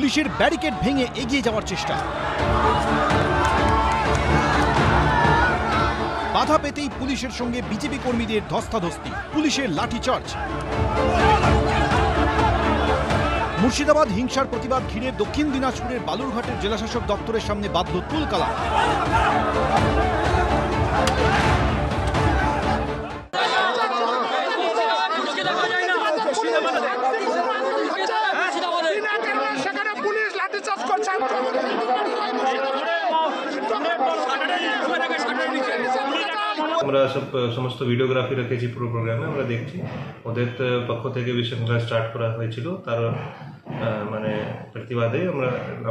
পুলিশের ব্যারিকেড ভেঙে এগিয়ে যাওয়ার চেষ্টা। বাধা পেতেই পুলিশের সঙ্গে বিজেপি কর্মীদের ধস্তাধস্তি, পুলিশের লাঠিচার্জ। মুর্শিদাবাদ হিংসার প্রতিবাদ ঘিরে দক্ষিণ দিনাজপুরের বালুরঘাটের জেলাশাসক দপ্তরের সামনে বাঁধল তুলকালাম। আমরা সমস্ত ভিডিওগ্রাফি রেখেছি পুরো প্রোগ্রামে, আমরা দেখছি ওদের পক্ষ থেকে বিশৃঙ্খলা স্টার্ট করা হয়েছিল, তার মানে প্রতিবাদে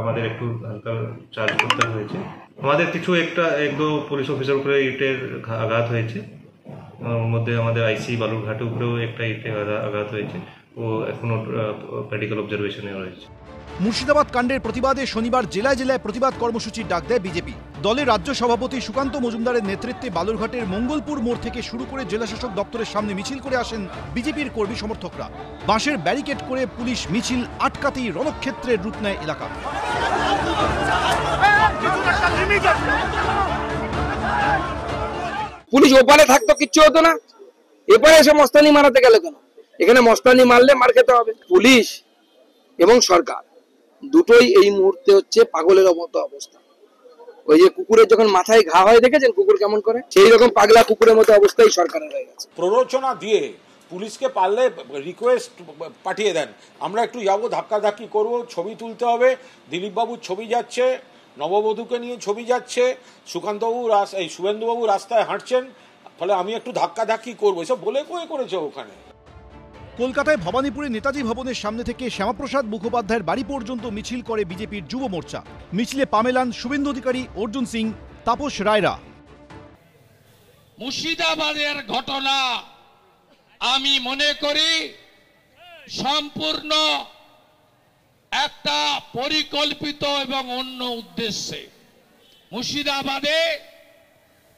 আমাদের একটু হালকা চার্জ করতে হয়েছে। আমাদের কিছু এক দো পুলিশ অফিসার উপরে ইটের আঘাত হয়েছে, ওর মধ্যে আমাদের আইসি বালুরঘাটের উপরেও একটা ইটের আঘাত হয়েছে, ও এখনো মেডিকেল অবজারভেশনে রয়েছে। মুর্শিদাবাদ কাণ্ডের প্রতিবাদে শনিবার জেলায় জেলায় প্রতিবাদ কর্মসূচির ডাক দেয় বিজেপি। দলের রাজ্য সভাপতি সুকান্ত মজুমদারের নেতৃত্বে বালুরঘাটের মঙ্গলপুর মোড় থেকে শুরু করে জেলাশাসক দপ্তরের সামনে মিছিল করে আসেন বিজেপির কর্মী সমর্থকরা। বাঁশের ব্যারিকেড করে পুলিশ মিছিল আটকাতেই রণক্ষেত্রের রূপ নেয় এলাকা। পুলিশ ওপারে থাকতো কিচ্ছু হতো না, এপারে এসে মস্তানি মারাতে গেল কেন? এখানে মস্তানি মারলে মার খেতে হবে। পুলিশ এবং সরকার দুটোই এই মুহূর্তে হচ্ছে পাগলের মতো অবস্থা। ওই যে কুকুরের যখন মাথায় ঘা হয় দেখেছেন কুকুর কেমন করে, সেই রকম পাগলা কুকুরের মতো অবস্থাই সরকারের হয়ে গেছে। প্ররোচনা দিয়ে পুলিশকে পারলে রিকোয়েস্ট পাঠিয়ে দেন, আমরা একটু যাবো, ধাক্কাধাক্কি করবো, ছবি তুলতে হবে। দিলীপবাবুর ছবি যাচ্ছে, নববধূকে নিয়ে ছবি যাচ্ছে, সুকান্তবাবু এই শুভেন্দুবাবু রাস্তায় হাঁটছেন, ফলে আমি একটু ধাক্কাধাক্কি করবো, এসব বলে করেছে ওখানে। কলকাতায় ভবানীপুরে নেতাজি ভবনের সামনে থেকে শ্যামাপ্রসাদ মুখোপাধ্যায়ের বাড়ি পর্যন্ত মিছিল করে বিজেপির যুব মোর্চা। মিছিলে পা মেলান শুভেন্দু অধিকারী, অর্জুন সিং, তাপস রায়রা। মুর্শিদাবাদের ঘটনা আমি মনে করি সম্পূর্ণ একটা পরিকল্পিত এবং অন্য উদ্দেশ্যে। মুর্শিদাবাদে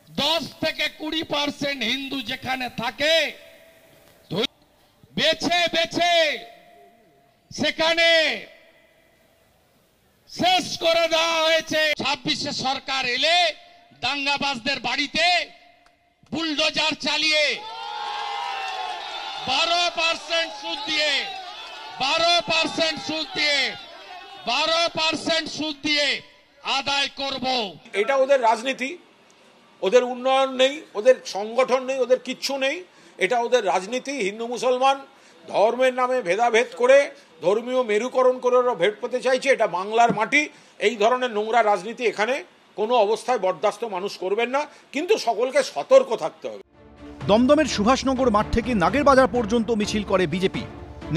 10 থেকে 20% হিন্দু যেখানে থাকে, বেছে বেছে সেখানে শেষ করে দেওয়া হয়েছে। 26-এ সরকার এলে দাঙ্গাবাজদের বাড়িতে বুলডোজার চালিয়ে 12% সুদ দিয়ে 12% সুদ দিয়ে আদায় করব। এটা ওদের রাজনীতি, ওদের উন্নয়ন নেই, ওদের সংগঠন নেই, ওদের কিচ্ছু নেই। এটা ওদের রাজনীতি। হিন্দু মুসলমান ধর্মের নামে ভেদাভেদ করে, ধর্মীয় মেরুকরণ করে ওরা ভেট পেতে চাইছে। এটা বাংলার মাটি, এই ধরনের নোংরা রাজনীতি এখানে কোনো অবস্থায় বরদাস্ত মানুষ করবেন না, কিন্তু সকলকে সতর্ক থাকতে হবে। দমদমের সুভাষনগর মাঠ থেকে নাগেরবাজার পর্যন্ত মিছিল করে বিজেপি।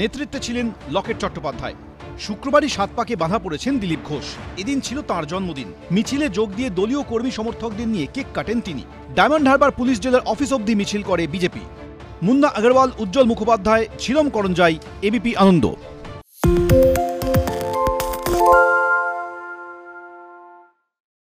নেতৃত্বে ছিলেন লকেট চট্টোপাধ্যায়। শুক্রবারই সাতপাকে বাধা পড়েছেন দিলীপ ঘোষ। এদিন ছিল তাঁর জন্মদিন। মিছিলে যোগ দিয়ে দলীয় কর্মী সমর্থকদের নিয়ে কেক কাটেন তিনি। ডায়মন্ড হারবার পুলিশ জেলার অফিস অবধি মিছিল করে বিজেপি। মুন্না আগরওয়াল, উজ্জ্বল মুখোপাধ্যায়, ছিলম করঞ্জাই, এবিপি আনন্দ।